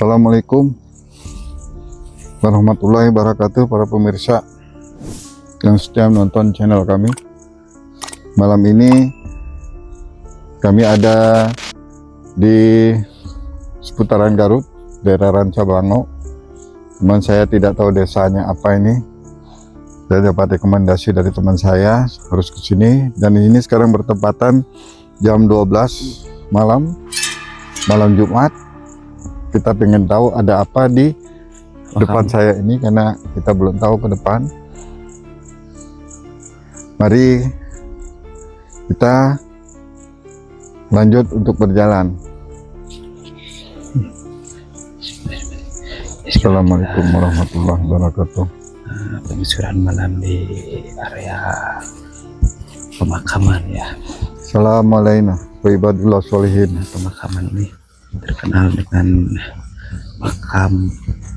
Assalamualaikum warahmatullahi wabarakatuh, para pemirsa yang setia menonton channel kami. Malam ini kami ada di seputaran Garut, daerah Rancabango. Teman saya tidak tahu desanya apa ini. Saya dapat rekomendasi dari teman saya harus ke sini, dan ini sekarang bertepatan jam 12 malam Jumat. Kita pengen tahu ada apa di depan saya ini, karena kita belum tahu ke depan. Mari kita lanjut untuk berjalan. Assalamualaikum warahmatullahi wabarakatuh. Penyusuran malam di area pemakaman ya. Assalamualaikum wa ibadillah sholihin. Pemakaman ini terkenal dengan makam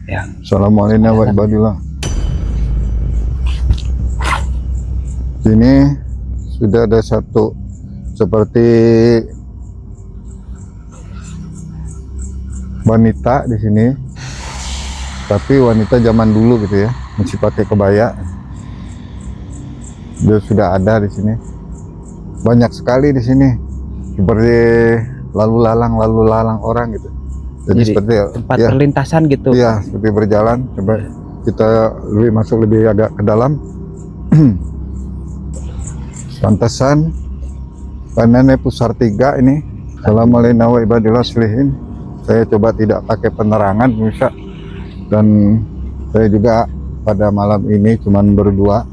yang Assalamualaikum wa ibadillah. Ini sudah ada satu seperti wanita di sini, tapi wanita zaman dulu gitu ya, masih pakai kebaya. Dia sudah ada di sini, banyak sekali di sini, seperti lalu lalang orang gitu. Jadi seperti tempat ya, perlintasan gitu. iya, seperti berjalan. Coba kita lebih agak ke dalam. Pantesan panennya pusar 3 ini. Assalamualaikum wa ibadillah sholihin. Saya coba tidak pakai penerangan bisa, dan saya juga pada malam ini cuman berdua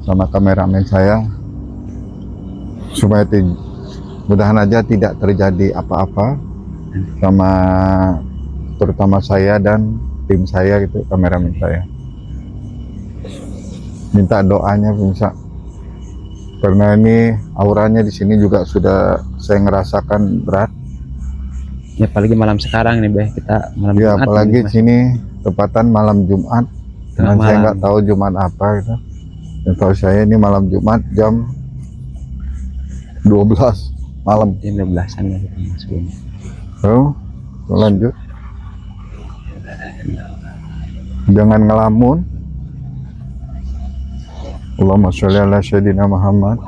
sama kameramen saya, supaya mudahan aja tidak terjadi apa-apa sama terutama saya dan tim saya gitu, kameramen saya. Minta doanya bisa, karena ini auranya di sini juga sudah saya ngerasakan berat. Ya apalagi malam sekarang nih, kita malam ya, Jumat. apalagi sini tepatan malam Jumat. Dan saya nggak tahu Jumat apa gitu. Dan tahu saya ini malam Jumat jam 12 malam. Jam 12-an ya kita masuknya. Lanjut. Jangan ngelamun. Allahumma sholli ala sayyidina Muhammad.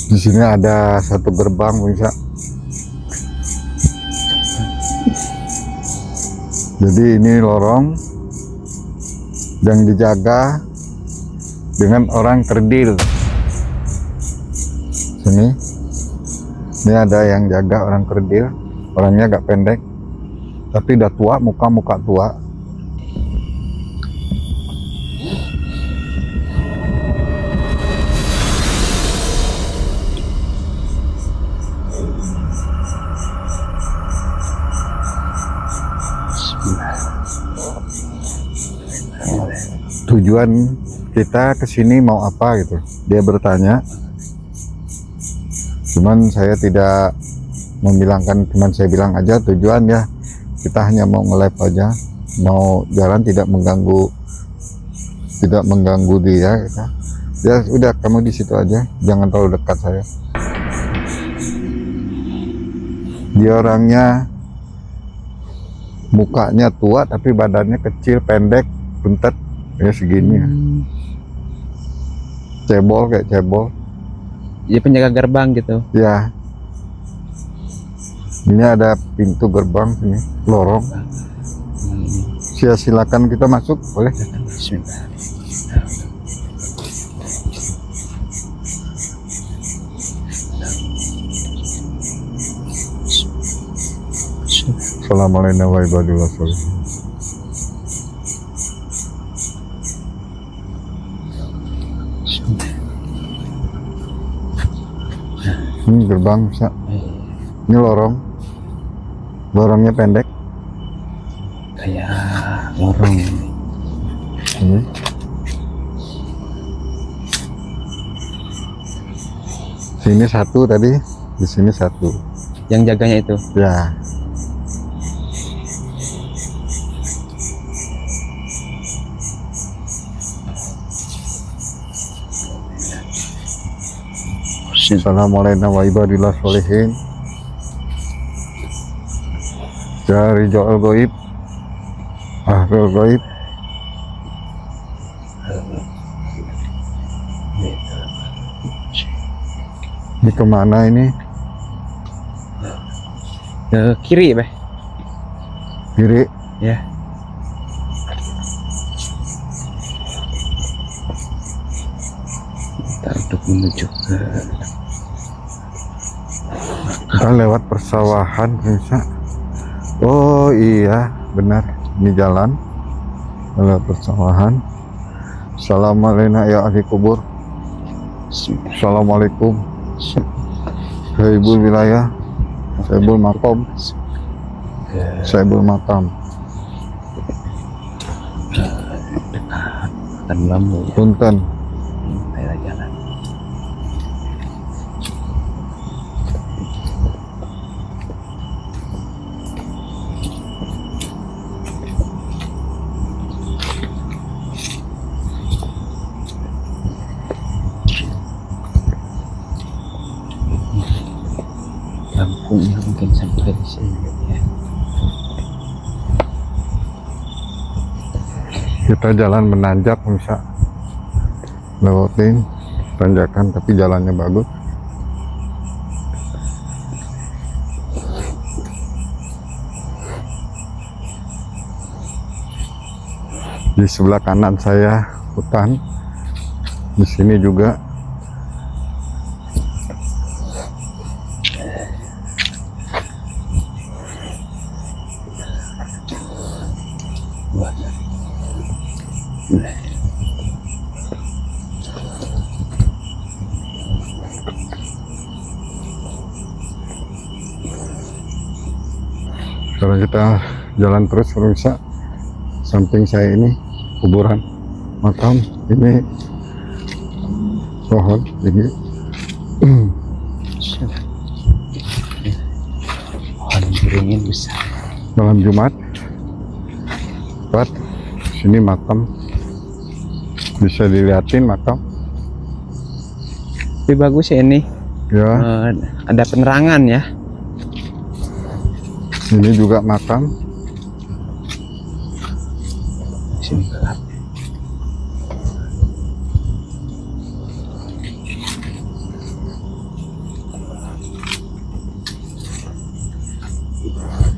Di sini ada satu gerbang bisa. Jadi ini lorong yang dijaga dengan orang kerdil. Ini ada yang jaga orang kerdil. Orangnya agak pendek, tapi udah tua, muka tua. Tujuan kita kesini mau apa gitu, dia bertanya. Cuman saya tidak membilangkan, cuman saya bilang aja tujuan ya kita hanya mau nge-live aja, mau jalan tidak mengganggu dia gitu. Ya udah, kamu di situ aja, jangan terlalu dekat saya. Dia orangnya mukanya tua tapi badannya kecil, pendek, buntet ya segini ya. Kayak cebol. Dia penjaga gerbang gitu ya. Ini ada pintu gerbang sini, lorong. Silakan kita masuk, boleh? Bismillah. Assalamualaikum warahmatullahi wabarakatuh. Ini gerbang bisa. Ini lorongnya pendek kayak lorong ini. Sini satu tadi, di sini satu. Yang jaganya itu? Ya. Assalamualaikum wa ibadillah sholihin. Ya rijal goib, ahlul goib. Ini kemana ini? Ke kiri, Beh. Kiri. Ya. Kita untuk menuju ke Kita lewat persawahan bisa. Oh iya, benar. Ini jalan lewat persawahan. Assalamualaikum ya ahli kubur. Assalamualaikum. Saibul wilayah, saibul makom, saibul makam. dekat lampu ya. Punten. Kita jalan. Lampunya mungkin sampai di sini ya. Kita jalan menanjak bisa lewatin tanjakan tapi jalannya bagus. Di sebelah kanan saya hutan, di sini juga. Wah. Sekarang kita jalan terus bisa. Samping saya ini kuburan makam, ini pohon ini. Pohon beringin besar. Malam Jumat, tepat sini makam, bisa dilihatin makam Tapi bagus ya ini. ya. Ada penerangan ya. Ini juga makam. Sini gelap.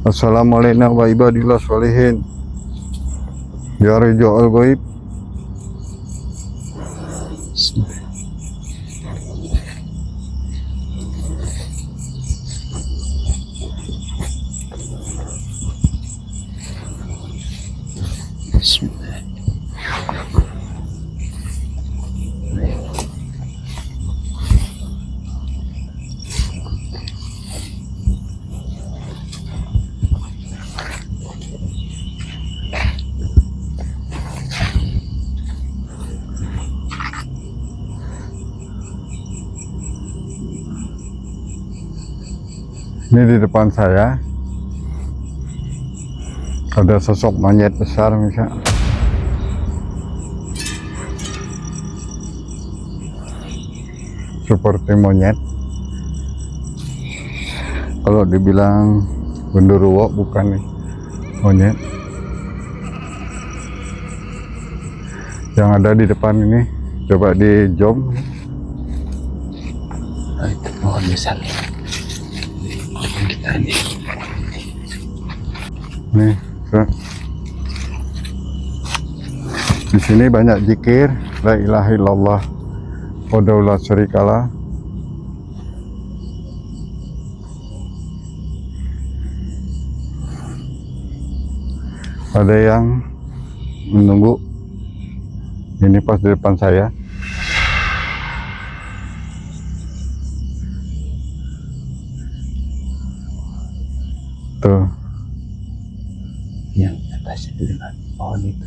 Assalamualaikum wa ibadillah sholihin. Ya rijal goib. Bismillah. Ini di depan saya ada sosok monyet besar misal. Seperti monyet. Kalau dibilang genderuwo bukan nih, monyet. Yang ada di depan ini coba di zoom. Nah, itu pohon besar. Depan kita ini. Nih, di sini banyak zikir, la ilaha illallah, wahdahu la syarikalah. Ada yang menunggu. Ini pas di depan saya. Tuh. Yang atas itu dengan pohon itu.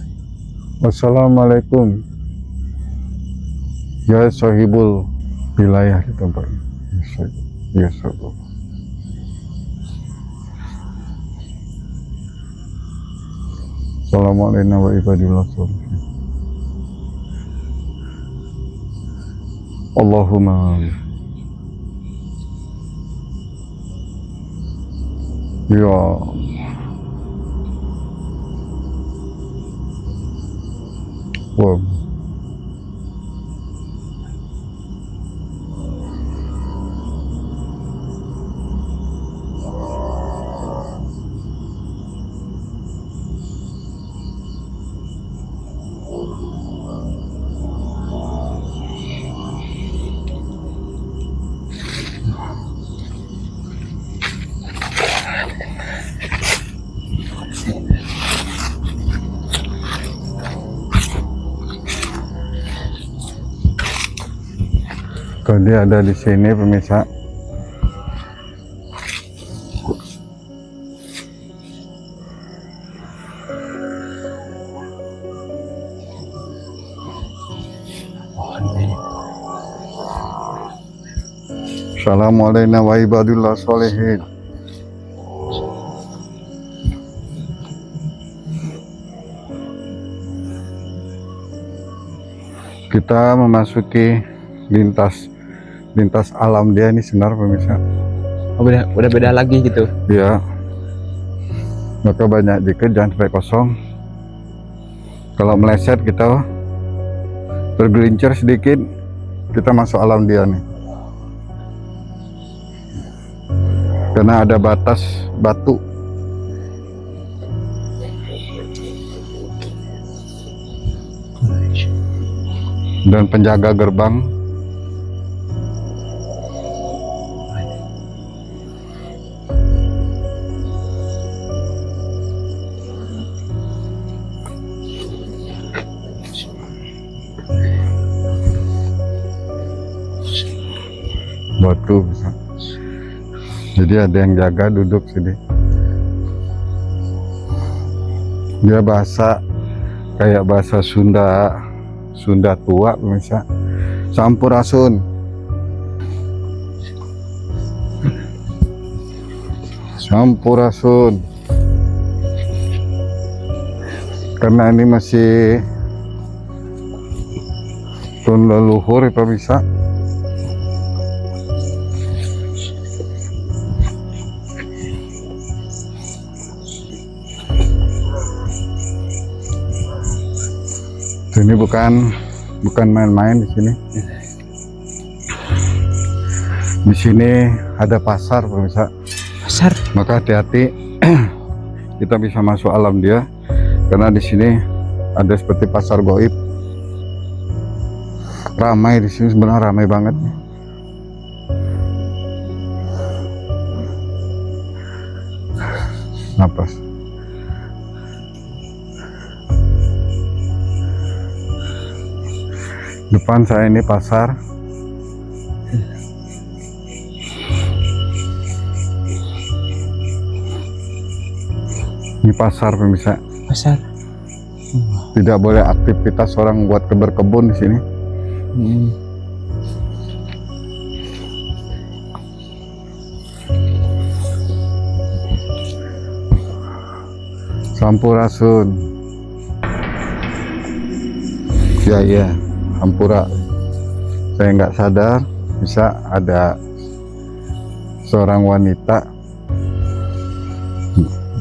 Wassalamualaikum. Ya sahibul wilayah di tempat ini. Ya sahibul. Assalamualaikum warahmatullahi wabarakatuh. Allahumma Iya. Wow. Tuh dia ada di sini pemirsa. Assalamualaikum wa ibadillah sholihin. Kita memasuki lintas alam dia ini sebenarnya pemirsa. Oh, udah beda lagi gitu. Ya, maka banyak dikit, jangan sampai kosong. Kalau meleset kita tergelincir sedikit, kita masuk alam dia nih. Karena ada batas batu. Dan penjaga gerbang. Batu bisa. Jadi ada yang jaga, duduk sini. Dia bahasa kayak bahasa Sunda tua bisa. Sampurasun. Sampurasun. Karena ini masih tahun leluhur ya bisa. Ini bukan main-main di sini. Di sini ada pasar pemirsa. Pasar. Maka hati-hati kita bisa masuk alam dia karena di sini ada seperti pasar goib. Ramai di sini, sebenarnya ramai banget. Napas. Depan saya ini pasar. Ini pasar pemirsa. Pasar. Tidak boleh aktivitas orang buat berkebun di sini. Sampurasun. Ya. Hampura. Saya nggak sadar bisa ada seorang wanita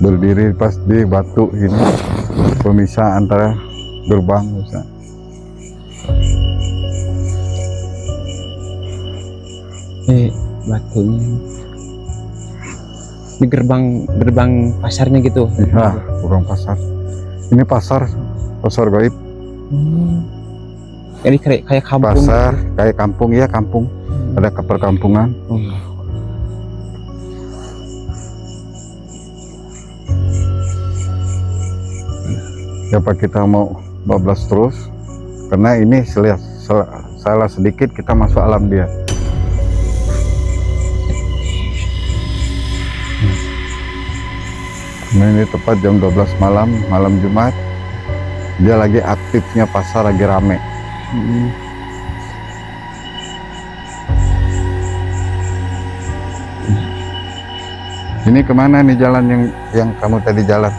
berdiri pas di batu ini, pemisah antara gerbang bisa. Batunya di gerbang pasarnya gitu. Iya, gerbang pasar. Ini pasar gaib. Ini kayak kampung. Pasar kayak kampung ya, kampung. Ada perkampungan. Siapa kita mau bablas terus? Karena ini salah sedikit kita masuk alam dia. Nah, ini tepat jam 12 malam Jumat. Dia lagi aktifnya pasar, lagi rame. Ini kemana nih jalan yang kamu tadi jalan?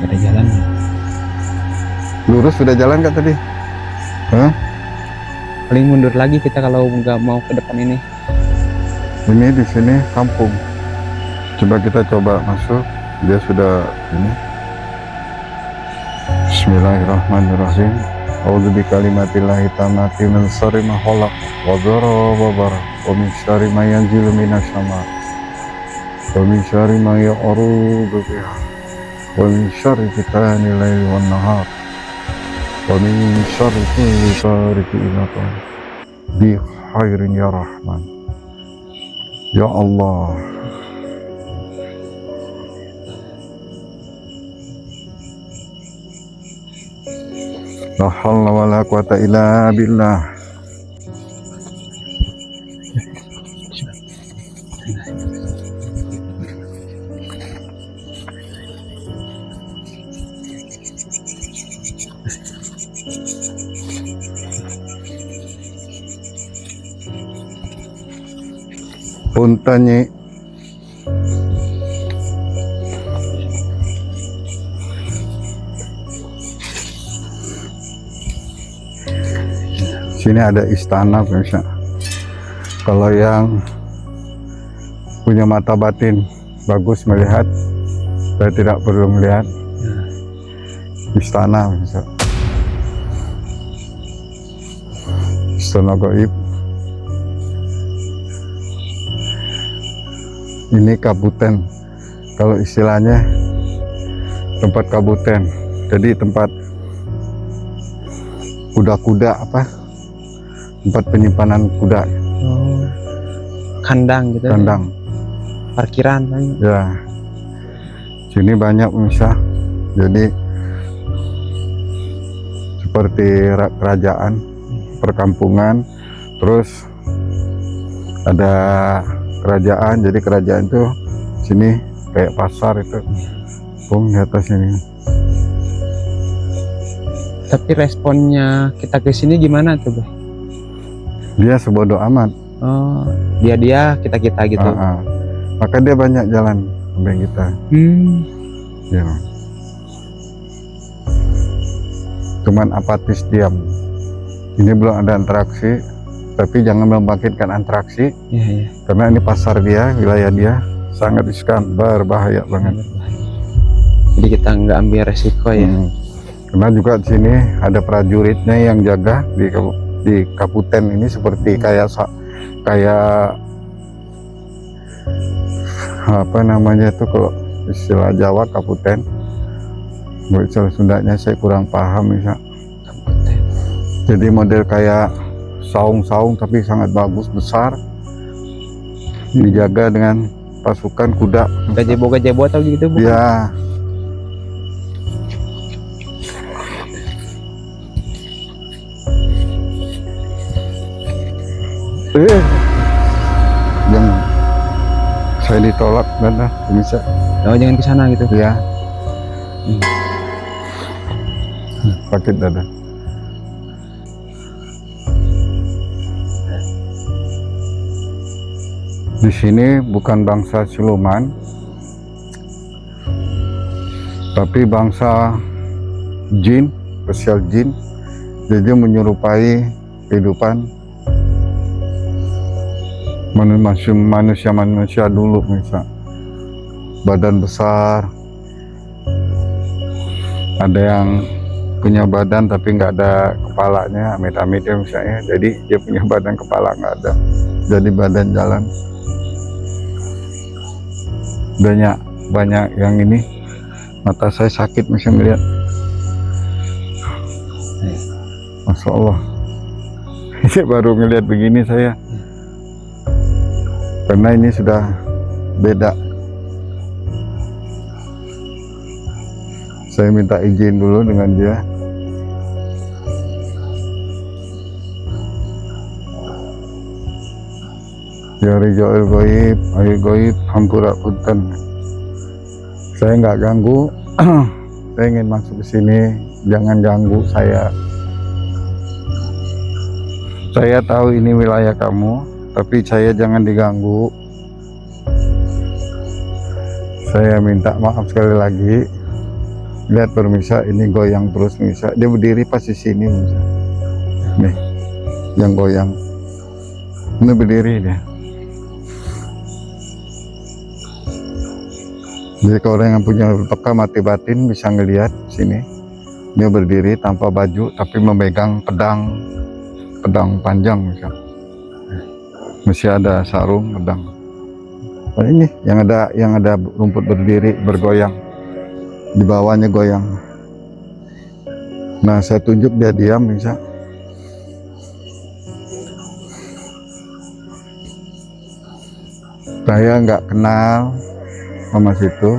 Ada jalan. Lurus sudah jalan nggak tadi? Hah? Paling mundur lagi kita kalau nggak mau ke depan ini. Ini di sini kampung. Coba kita coba masuk. Dia sudah ini. Bismillahirrahmanirrahim. A'udzu bikalimatillahi tammati min syarri ma khalaq wa dzarra wa bara wa min syarri ma yanzilu minas sama wa min syarri ma ya'rudu biha wa min syarri fitani laili wan nahar wa min syarri kulli tariqin ila bi khairin ya rahman. Ya Allah, la haula wala quwata illa billah. Punten Nyi. Sini ada istana pemirsa. Kalau yang punya mata batin bagus melihat, saya tidak perlu melihat istana pemirsa. Istana gaib. Ini kabupaten, kalau istilahnya tempat kabupaten. Jadi tempat kuda-kuda apa? Tempat penyimpanan kuda. Oh, kandang gitu. Kandang. Parkiran kan. Ya. Sini banyak pemirsa. Jadi seperti kerajaan, perkampungan, terus ada kerajaan. Jadi kerajaan itu sini kayak pasar itu. Di atas ini. Tapi responnya kita ke sini gimana tuh, Bah? Dia sebodoh amat. Oh, dia kita gitu. Maka dia banyak jalan sampai kita. Ya. Cuman apatis diam. Ini belum ada interaksi, tapi jangan membangkitkan interaksi. Iya. Karena ini pasar dia, wilayah dia sangat riskan, berbahaya banget. Jadi kita nggak ambil resiko ya. Karena juga di sini ada prajuritnya yang jaga di kabupaten ini, seperti kayak apa namanya itu kalau istilah Jawa kabupaten. Istilah Sundanya saya kurang paham ya. Jadi model kayak saung-saung tapi sangat bagus, besar, dijaga dengan pasukan kuda. Gajebo atau gitu bukan? Ya. Jangan, saya ditolak dan bisa. Oh, jangan ke sana gitu. Ya. Sakit dada. Di sini bukan bangsa siluman, tapi bangsa jin, spesial jin. Jadi menyerupai kehidupan manusia dulu, misal badan besar, ada yang punya badan tapi nggak ada kepalanya, amit-amit ya misalnya. Jadi dia punya badan, kepala nggak ada, jadi badan jalan. Banyak yang ini, mata saya sakit masih melihat. Masya Allah. Saya baru ngelihat begini saya, karena ini sudah beda. Saya minta izin dulu dengan dia. Ya Rijal Goib, ayo Goib, hampura punten. Saya nggak ganggu. Saya ingin masuk ke sini, jangan ganggu saya. Saya tahu ini wilayah kamu, tapi saya jangan diganggu. Saya minta maaf sekali lagi. Lihat permisa, ini goyang terus misal. Dia berdiri pas di sini misal. Nih, yang goyang. Ini berdiri dia. Jadi kalau orang yang punya peka mati batin bisa ngelihat sini. Dia berdiri tanpa baju tapi memegang pedang panjang misal. Masih ada sarung pedang. Oh, ini yang ada rumput berdiri bergoyang. Di bawahnya goyang. Nah, saya tunjuk dia diam misal. Saya nggak kenal sama situ.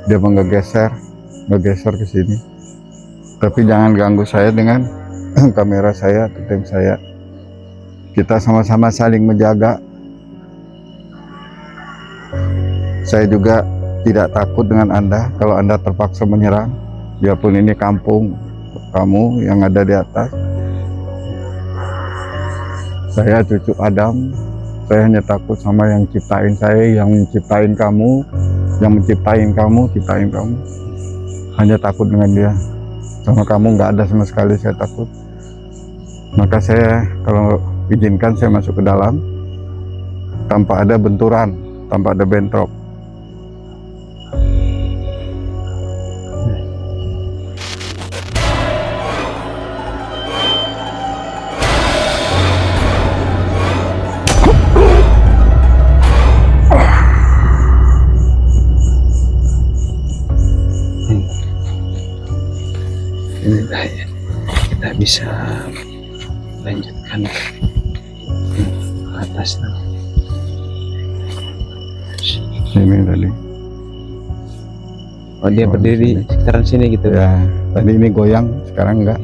Dia mau ngegeser ke sini. Tapi jangan ganggu saya dengan kamera saya, tim saya. Kita sama-sama saling menjaga. Saya juga tidak takut dengan Anda kalau Anda terpaksa menyerang. Biarpun ini kampung kamu yang ada di atas. Saya cucu Adam. Saya hanya takut sama yang ciptain saya, yang menciptain kamu, ciptain kamu. Hanya takut dengan dia. Sama kamu nggak ada sama sekali saya takut. Maka saya kalau izinkan saya masuk ke dalam tanpa ada benturan, tanpa ada bentrok. Ini kita bisa lanjutkan ke atas. Ini tadi. Oh, dia berdiri di sekitaran sini gitu. Ya, tadi ini goyang, sekarang enggak.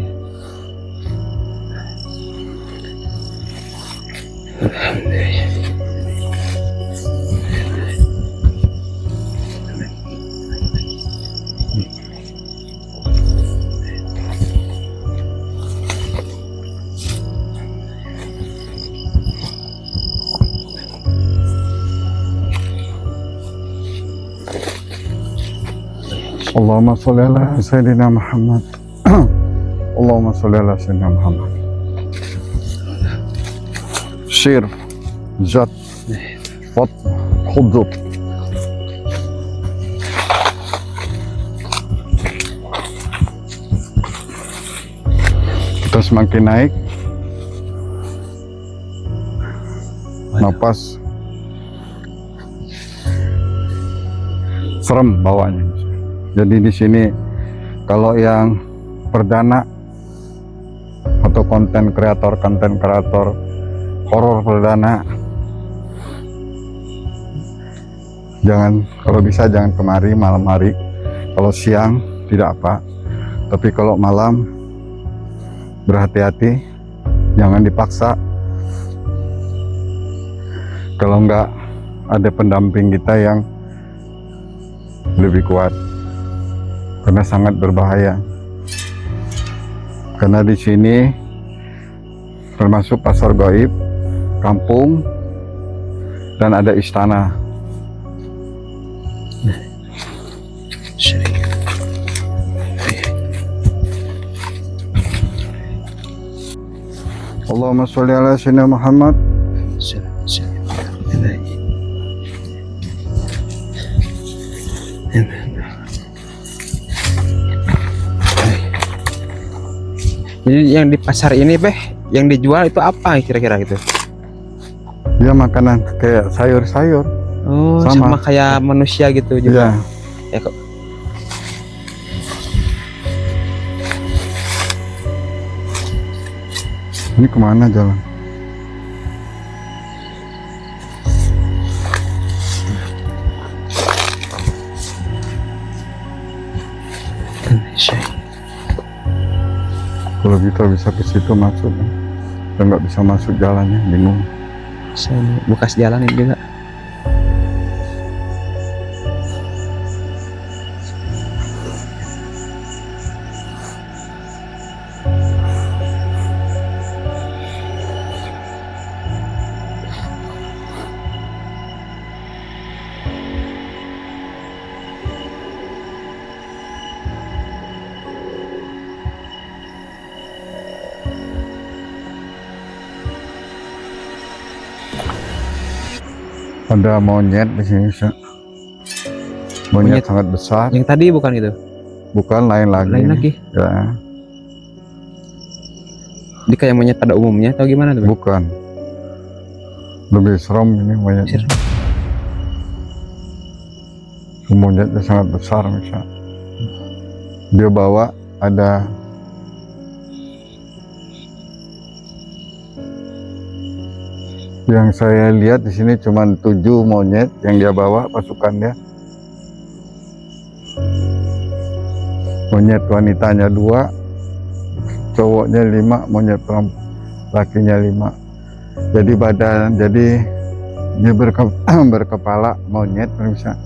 Allahumma sholli ala Sayyidina Muhammad. Allahumma sholli ala Sayyidina Muhammad. Syir, Zat, Fat, Khudub. Kita semakin naik, napas serem bawahnya. Jadi di sini kalau yang perdana atau konten kreator horor perdana, kalau bisa jangan kemari malam hari. Kalau siang tidak apa, tapi kalau malam berhati-hati, jangan dipaksa. Kalau enggak ada pendamping kita yang lebih kuat. Karena sangat berbahaya. Karena di sini termasuk pasar gaib, kampung, dan ada istana. Allahumma sholli ala Sayyidina Muhammad. Jadi yang di pasar ini, yang dijual itu apa kira-kira gitu? Dia makanan kayak sayur-sayur. Oh, sama kayak manusia gitu juga. Iya. Ya kok. Ini kemana jalan? Kalau kita bisa ke situ masuk, kita nggak bisa masuk jalannya, bingung. Bekas jalan ini juga. Ada monyet di sini, Sa. Monyet sangat besar. Yang tadi bukan itu? Bukan, lain lagi. Lain lagi. Ya, Dia kayak monyet pada umumnya atau gimana tuh? bukan. Lebih serem ini monyetnya. Monyetnya sangat besar misal. Dia bawa ada yang saya lihat di sini cuma 7 monyet yang dia bawa pasukannya. Monyet wanitanya 2, cowoknya 5, monyet lakinya 5. Jadi dia berkepala monyet bisa,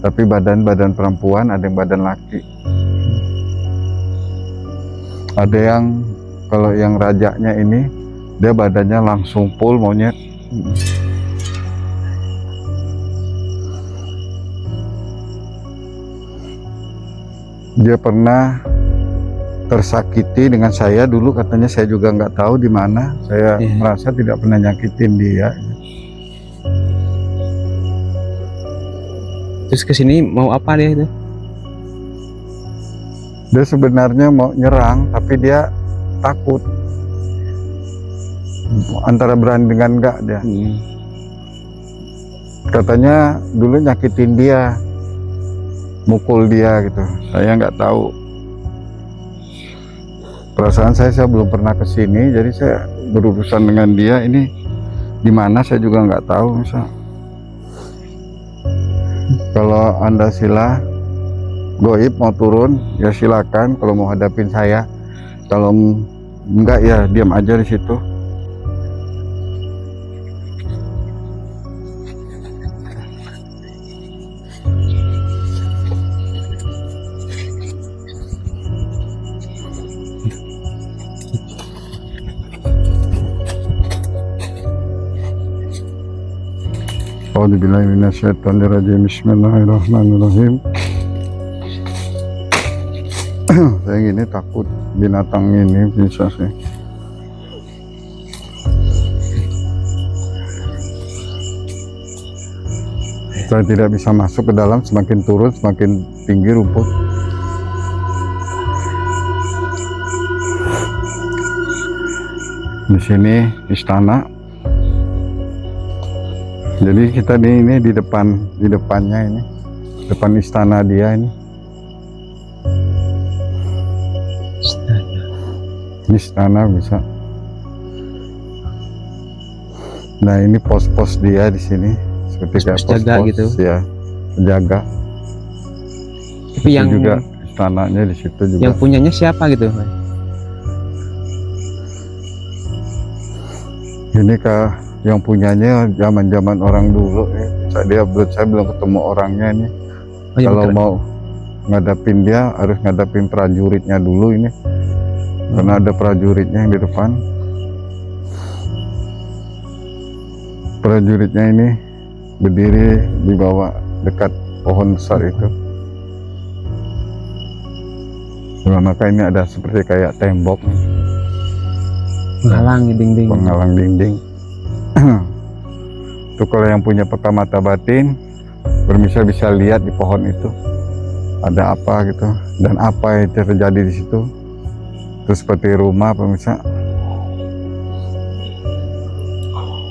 tapi badan perempuan, ada yang badan laki. Ada yang kalau yang rajanya ini dia badannya langsung full monyet. Dia pernah tersakiti dengan saya dulu, katanya. Saya juga nggak tahu di mana. Saya merasa tidak pernah nyakitin dia. Terus kesini mau apa dia itu? Dia sebenarnya mau nyerang, tapi dia takut. Antara berani dengan enggak dia. Katanya dulu nyakitin dia, mukul dia gitu. Saya nggak tahu. Perasaan saya belum pernah ke sini, jadi saya berurusan dengan dia ini di mana saya juga nggak tahu. Misal, kalau Anda sila goib mau turun ya silakan. Kalau mau hadapin saya, kalau enggak ya diam aja di situ. A'udzubillahi minasyaitonirrajim. Bismillahirrahmanirrahim. Saya gini takut binatang ini bisa sih. Saya tidak bisa masuk ke dalam, semakin turun semakin tinggi rumput. Di sini istana. Jadi kita di depannya ini, depan istana dia ini. Istana bisa. Nah ini pos-pos dia di sini, seperti kayak pos-pos gitu ya, penjaga. Tapi yang juga istananya di situ juga. Yang punyanya siapa gitu? Ini yang punyanya zaman orang dulu ya. Saya belum ketemu orangnya ini. Kalau mau ngadapin dia harus ngadapin prajuritnya dulu ini. Karena ada prajuritnya yang di depan. Prajuritnya ini berdiri di bawah dekat pohon besar itu. Nah, maka ini ada seperti kayak tembok penghalang dinding. Itu kalau yang punya peka mata batin bisa lihat di pohon itu ada apa gitu, dan apa yang terjadi di situ. Itu seperti rumah pemirsa,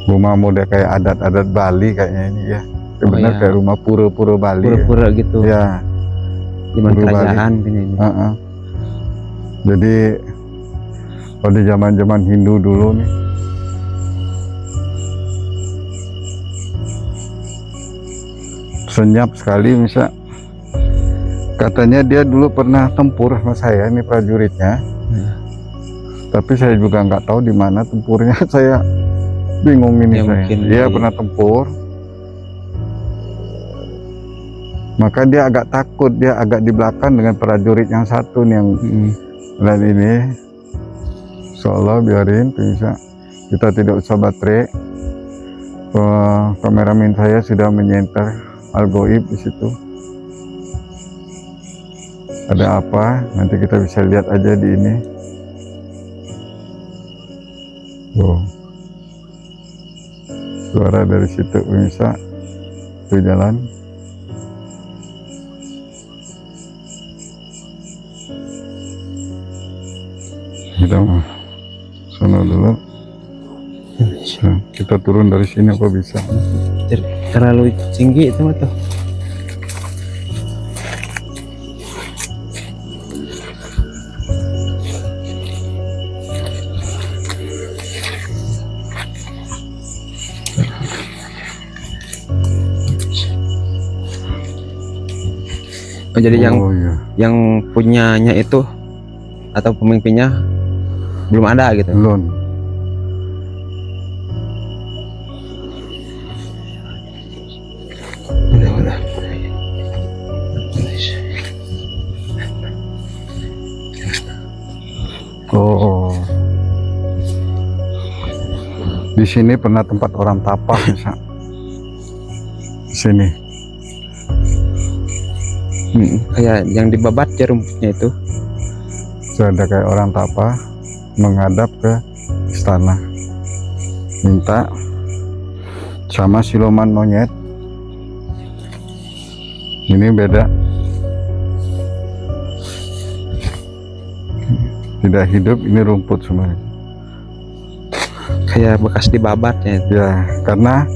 rumah model kayak adat Bali kayaknya ini ya. Benar kayak rumah pura-pura Bali. Pura-pura ya. Gitu ya, zaman kerajaan ini. Jadi pada zaman Hindu dulu nih, senyap sekali misal. Katanya dia dulu pernah tempur sama saya, ini prajuritnya. Tapi saya juga nggak tahu di mana tempurnya. Saya bingung ini. Dia pernah tempur, maka dia agak takut, dia agak di belakang dengan prajurit yang satu nih, yang lain ini. Seolah biarin bisa, kita tidak usah baterai. Kameramen saya sudah menyenter al-goib di situ. Ada apa? Nanti kita bisa lihat aja di ini. Suara dari situ bisa, itu jalan. kita mau sana dulu. Nah, kita turun dari sini apa bisa? Terlalu tinggi itu mah tuh. Oh, jadi iya. yang punyanya itu atau pemimpinnya belum ada gitu. Belum. Oh, di sini pernah tempat orang tapa bisa. Di sini. Kayak yang dibabat ya rumputnya itu. Ada kayak orang tapa menghadap ke istana, minta sama siluman monyet. Ini beda, tidak hidup, ini rumput semuanya. Kayak bekas dibabatnya. Ya, karena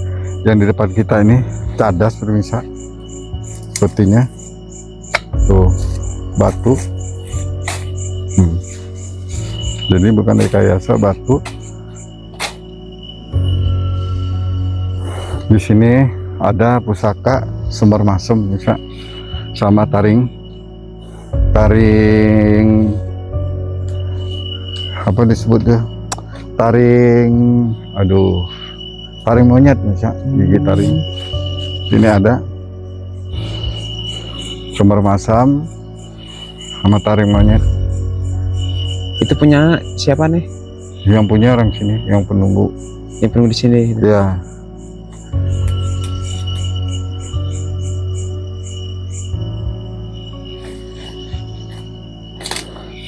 yang di depan kita ini cadas pemirsa, sepertinya tuh batu. Jadi bukan rekayasa batu. Di sini ada pusaka Semar Masem bisa, sama taring apa disebutnya, taring monyet bisa, gigi taring. Ini ada Semar Masem sama taring monyet. Itu punya siapa nih? Yang punya orang sini, yang penunggu. Yang penunggu di sini. Ya.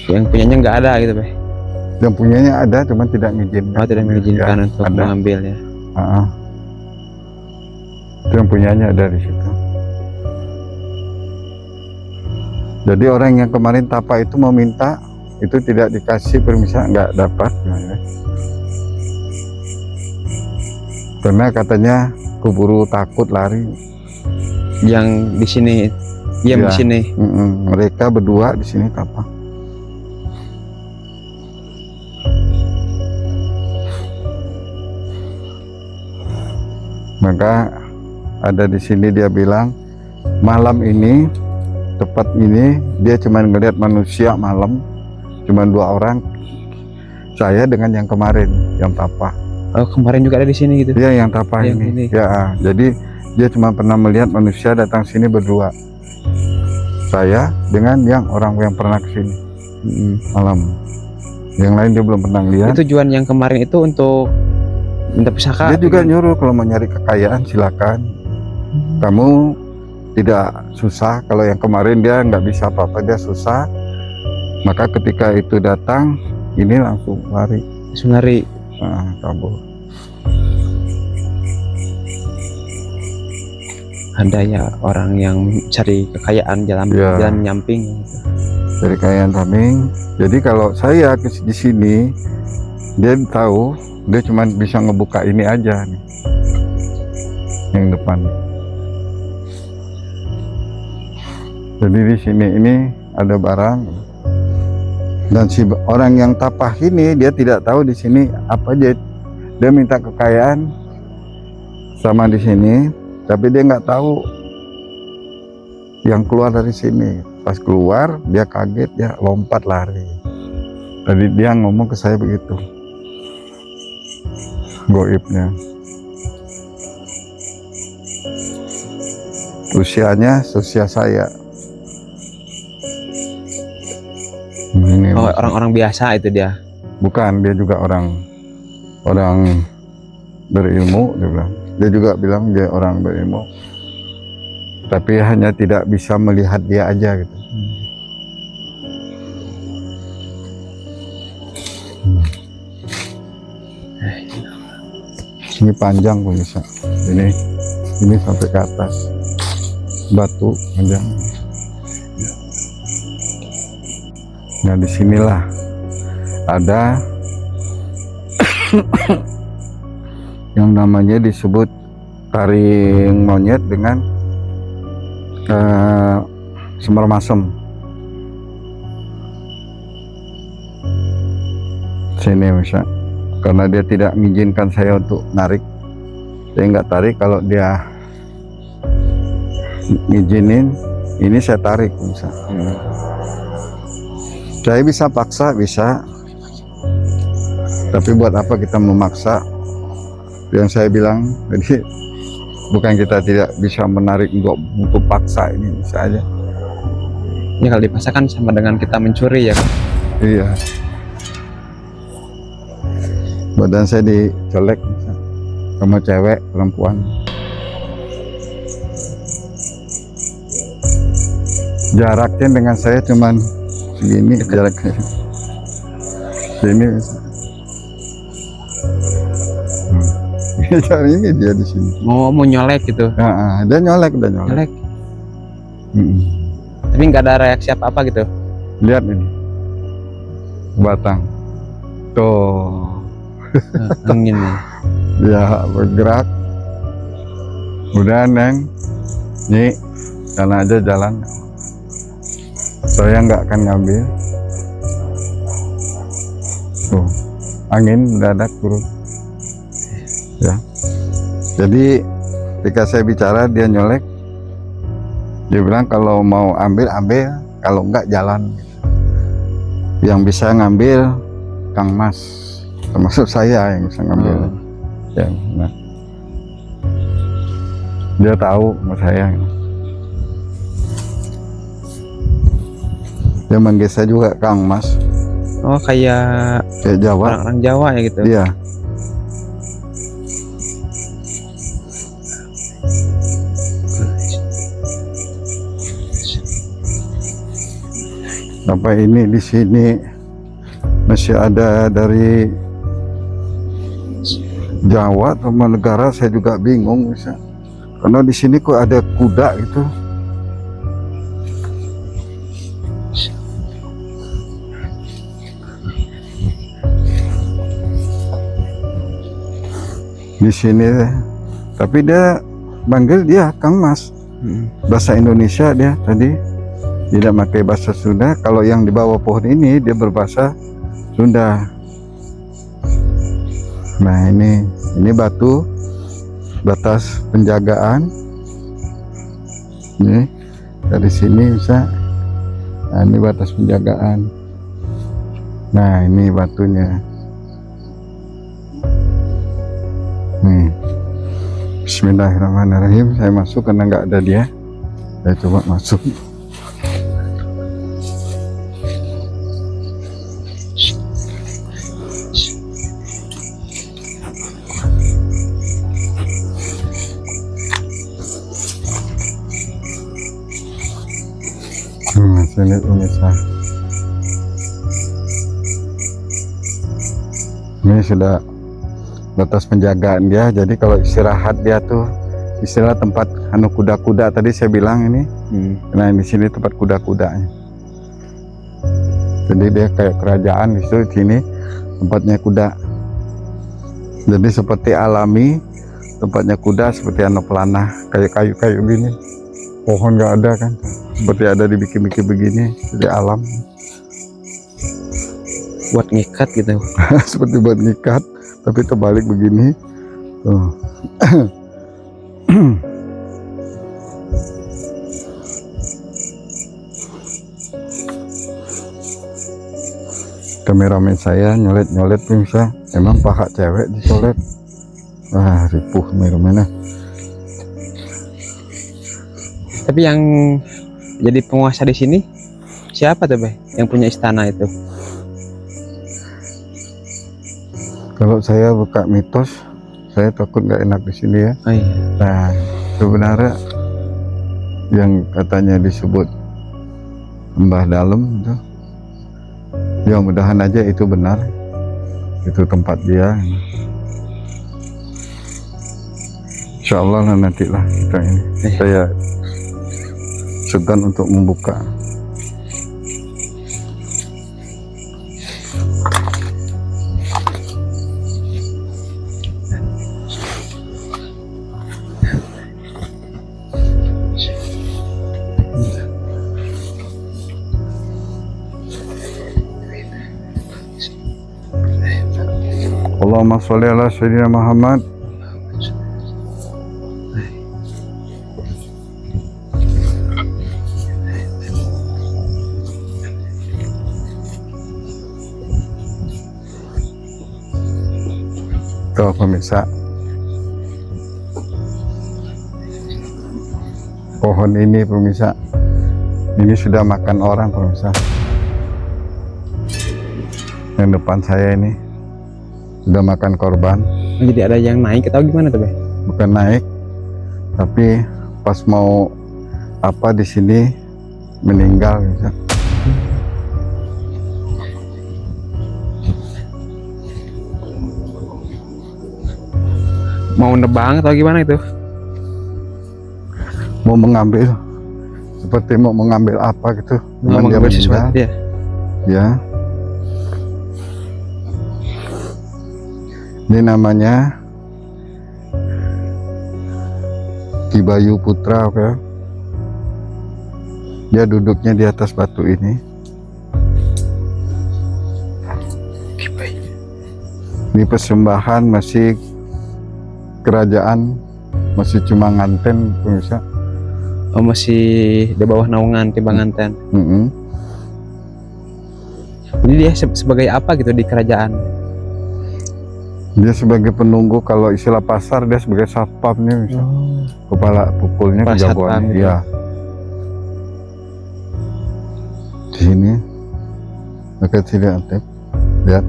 Yang punyanya nggak ada gitu, Beh. Yang punyanya ada, cuman tidak mengizinkan. Oh, tidak mengizinkan Ya, untuk ada. mengambil ya. Itu yang punyanya ada di situ. Jadi orang yang kemarin tapa itu mau minta, itu tidak dikasih permisa, nggak dapat. Karena katanya keburu takut lari. Yang di sini, diam Ya. di sini. Mereka berdua di sini tapa. Maka ada di sini dia bilang malam ini, tepat ini dia cuma ngelihat manusia malam, cuma 2 orang, saya dengan yang kemarin yang tapa. Oh, kemarin juga ada di sini gitu. Dia yang tapa Yang ini. ini. Ya, jadi dia cuma pernah melihat manusia datang sini berdua. Saya dengan yang orang yang pernah kesini malam. Yang lain dia belum pernah lihat. Itu tujuan yang kemarin itu untuk minta pusaka. Dia juga nyuruh kalau mau nyari kekayaan silakan. Kamu tidak susah. Kalau yang kemarin dia nggak bisa apa-apa, dia susah. Maka ketika itu datang, ini langsung lari. Langsung lari. Kabur. Ada ya orang yang cari kekayaan jalan Ya. jalan menyamping. Dari kekayaan taming. Jadi kalau saya di sini, dia tahu dia cuma bisa ngebuka ini aja nih, yang depan. Jadi di sini ini ada barang, dan si orang yang tapah ini dia tidak tahu di sini apa aja. Dia minta kekayaan sama di sini, tapi dia nggak tahu yang keluar dari sini. Pas keluar dia kaget, dia lompat lari. Tadi dia ngomong ke saya begitu, goibnya. Usianya usia saya. Ini Oh, orang-orang biasa itu dia. bukan, dia juga orang berilmu, dia bilang. Dia juga bilang dia orang berilmu, tapi hanya tidak bisa melihat dia aja gitu. Ini panjang bisa. Ini sampai ke atas. Batu panjang. Nah, disinilah ada yang namanya disebut taring monyet dengan semar masem. Sini bisa, karena dia tidak mengizinkan saya untuk narik, saya nggak tarik. Kalau dia ngizinin, ini saya tarik bisa. Saya bisa paksa, bisa, tapi buat apa kita memaksa? Yang saya bilang jadi, bukan kita tidak bisa menarik untuk paksa, ini bisa aja. Ini kalau dipaksa kan sama dengan kita mencuri ya kan? Iya. Badan saya dicolek sama cewek, perempuan. Jaraknya dengan saya cuman segini jaraknya. Sini. Ini dia di sini. Mau nyolek gitu. Dia nyolek, udah nyolek. Nyolek. Tapi nggak ada reaksi apa-apa gitu. Lihat ini. Batang. Tuh. Angin ya. Dia bergerak. Udah Neng. Nih, jalan aja jalan. Saya nggak akan ngambil. Tuh, angin mendadak turun. Ya. Jadi ketika saya bicara dia nyolek. Dia bilang kalau mau ambil, kalau enggak jalan. Yang bisa ngambil Kang Mas, termasuk saya yang bisa ngambil. Ya, nah. Dia tahu sama saya. Dia manggil saya juga Kang Mas. Oh, kayak Jawa. orang Jawa ya gitu. Iya. Apa ini di sini masih ada dari Jawa atau negara, saya juga bingung bisa. Karena di sini kok ada kuda gitu. Di sini, tapi dia manggil dia Kang Mas. Bahasa Indonesia dia tadi. Tidak pakai bahasa Sunda. Kalau yang di bawah pohon ini dia berbahasa Sunda. Nah ini batu batas penjagaan. Ini dari sini bisa. Nah, ini batas penjagaan. Nah ini batunya. Nih. Bismillahirrahmanirrahim. Saya masuk karena nggak ada dia. Saya coba masuk. Sini pemirsa, ini sudah batas penjagaan dia. Jadi kalau istirahat dia tuh istilah tempat anu kuda-kuda tadi saya bilang ini. Nah di sini tempat kuda-kudanya. Jadi dia kayak kerajaan di sini tempatnya kuda. Jadi seperti alami tempatnya kuda, seperti anu pelanah kayak kayu-kayu gini. Pohon nggak ada kan, seperti ada dibikin-bikin begini, jadi alam. Buat ngikat gitu. Seperti buat ngikat, tapi terbalik begini. Tuh. Kameramen saya nyolet-nyolet bisa, emang paha cewek dicolet. Wah, ripuh kameramennya. Tapi yang jadi penguasa di sini siapa tuh, Bay? Yang punya istana itu? Kalau saya buka mitos, saya takut nggak enak di sini ya. Oh, iya. Nah, sebenarnya yang katanya disebut Mbah Dalem itu, ya mudahan aja itu benar. Itu tempat dia. Insya Allah nantilah kita ini. Saya segan untuk membuka. Allahumma sholli ala sayyidina Muhammad. Tuh pemirsa, pohon ini pemirsa, ini sudah makan orang pemirsa. Yang depan saya ini sudah makan korban. Jadi ada yang naik atau gimana tuh, Bay? Bukan naik, tapi pas mau apa di sini meninggal pemirsa. Mau nebang atau gimana itu? Mau mengambil, seperti mau mengambil apa gitu. Mau Cuman dia mengambil meninggal. sesuatu ya? Ya. Ini namanya Ki Bayu Putra, oke. Dia duduknya di atas batu ini. Ini persembahan masih kerajaan, masih cuma nganten pemirsa. Oh, masih di bawah naungan Timbang Nganten. Jadi dia sebagai apa gitu di kerajaan? Dia sebagai penunggu, kalau istilah pasar dia sebagai satpamnya pemirsa. Kepala pukulnya Kepala kejagoan. satpam gitu. Iya. Di sini dekat sini aktif. Lihat.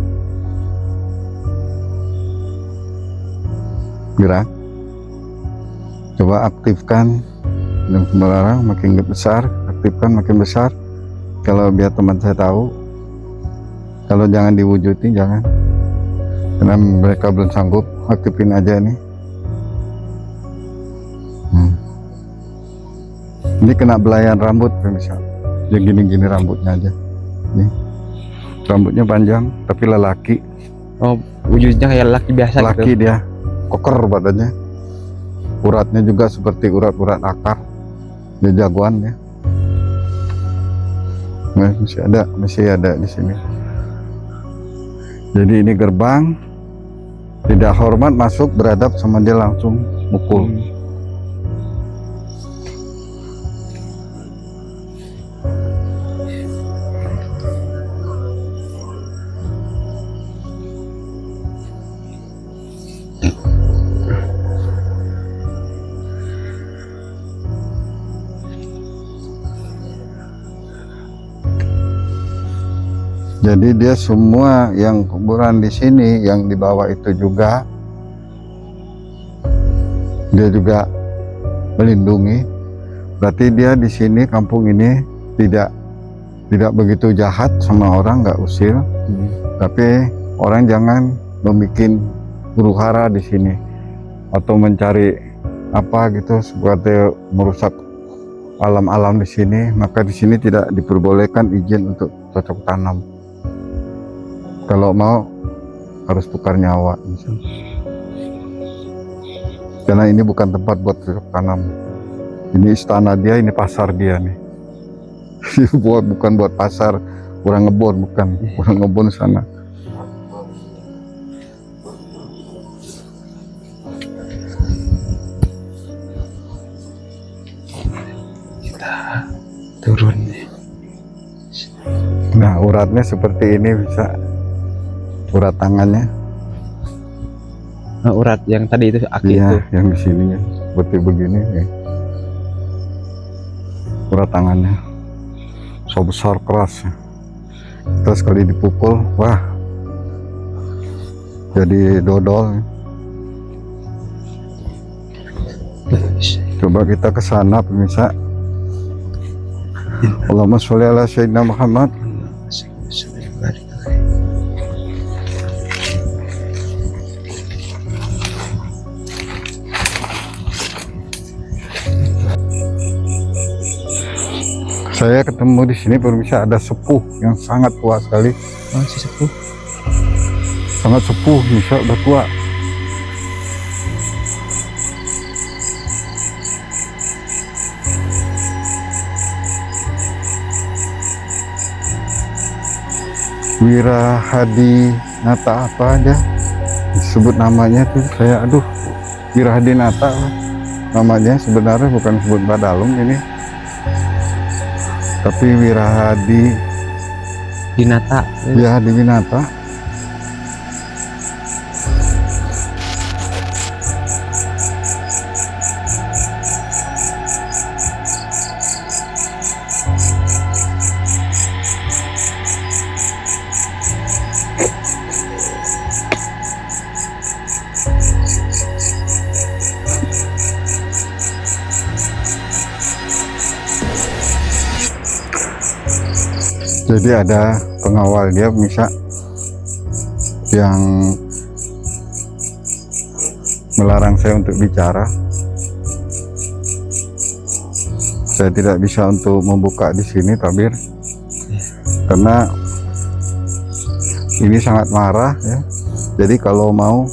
Gerak. Coba aktifkan, dan melarang makin besar, aktifkan makin besar. Kalau biar teman saya tahu, kalau jangan diwujudin, jangan, karena mereka belum sanggup. Aktifin aja nih. Ini kena belayan rambut pemirsa, yang gini-gini rambutnya aja. Nih, rambutnya panjang tapi lelaki. Oh, wujudnya kayak laki biasa Laki gitu. dia, koker badannya. Uratnya juga seperti urat-urat akar. Dia jagoan ya. Nah, masih ada di sini. Jadi ini gerbang, tidak hormat masuk, beradab sama dia langsung mukul. Jadi dia semua yang kuburan di sini, yang di bawah itu juga, dia juga melindungi. Berarti dia di sini, kampung ini tidak begitu jahat sama orang, nggak usil. Tapi orang jangan membuat huru-hara di sini atau mencari apa gitu seperti merusak alam-alam di sini. Maka di sini tidak diperbolehkan izin untuk cocok tanam. Kalau mau harus tukar nyawa misalnya. Karena ini bukan tempat buat cocok tanam. Ini istana dia, ini pasar dia nih. Bukan buat pasar orang ngebon, bukan. Orang ngebon sana. Kita turun. Nah, uratnya seperti ini bisa. Urat tangannya. Nah, urat yang tadi itu aki Iya, itu. yang di sininya seperti begini ya. Urat tangannya so besar keras. Terus sekali dipukul, wah, jadi dodol. Coba kita ke sana pemirsa. Allahumma sholli ala sayyidina Muhammad. Saya ketemu di sini pemirsa, ada sepuh yang sangat tua sekali. Oh, si sepuh. Sangat sepuh, bisa udah tua. Wira Hadi Nata apa aja, sebut namanya tuh saya aduh, Wirahadinata namanya, sebenarnya bukan sebut Badalung ini, tapi Dinata. ya Winata. Jadi ada pengawal dia bisa yang melarang saya untuk bicara. Saya tidak bisa untuk membuka di sini tabir karena ini sangat marah ya. Jadi kalau mau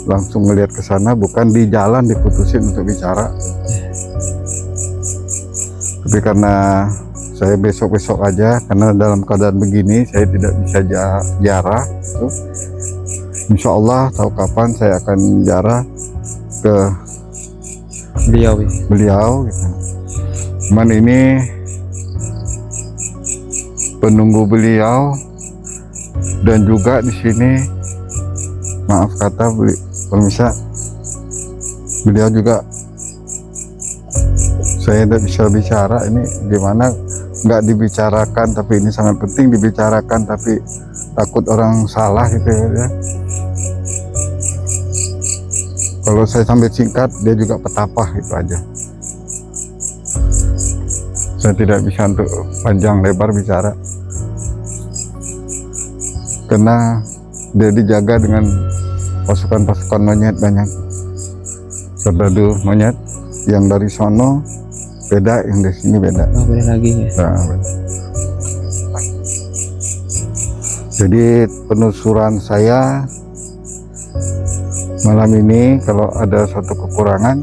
langsung melihat ke sana, bukan di jalan diputusin untuk bicara. Tapi karena saya besok-besok aja, karena dalam keadaan begini saya tidak bisa ziarah gitu. Insya Allah tahu kapan saya akan ziarah ke beliau gitu. Cuman ini penunggu beliau, dan juga di sini maaf kata pemirsa, beliau juga saya tidak bisa bicara. Ini gimana nggak dibicarakan, tapi ini sangat penting dibicarakan, tapi takut orang salah gitu ya. Kalau saya sampai singkat, dia juga petapah itu aja. Saya tidak bisa untuk panjang lebar bicara karena dia dijaga dengan pasukan-pasukan monyet banyak, serdadu monyet yang dari sono beda, yang di sini beda. Oh, beda lagi ya. Nah, beda. Jadi penelusuran saya malam ini, kalau ada suatu kekurangan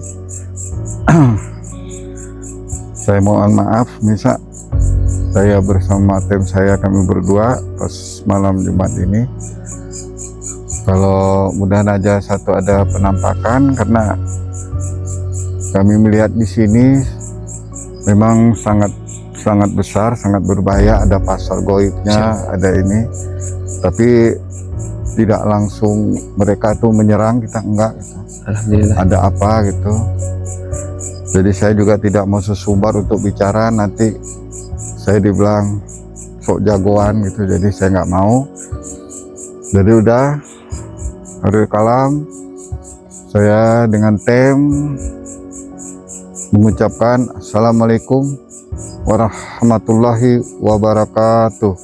saya mohon maaf. Misal saya bersama tim saya, kami berdua pas malam Jumat ini, kalau mudahan aja satu ada penampakan, karena kami melihat di sini memang sangat besar, sangat berbahaya. Ada pasar goibnya, ada ini, tapi tidak langsung mereka tuh menyerang kita, enggak gitu. Alhamdulillah. Ada apa gitu. Jadi saya juga tidak mau sesumbar untuk bicara, nanti saya dibilang sok jagoan gitu, jadi saya nggak mau. Jadi udah hari kalam saya dengan tim mengucapkan Assalamualaikum warahmatullahi wabarakatuh.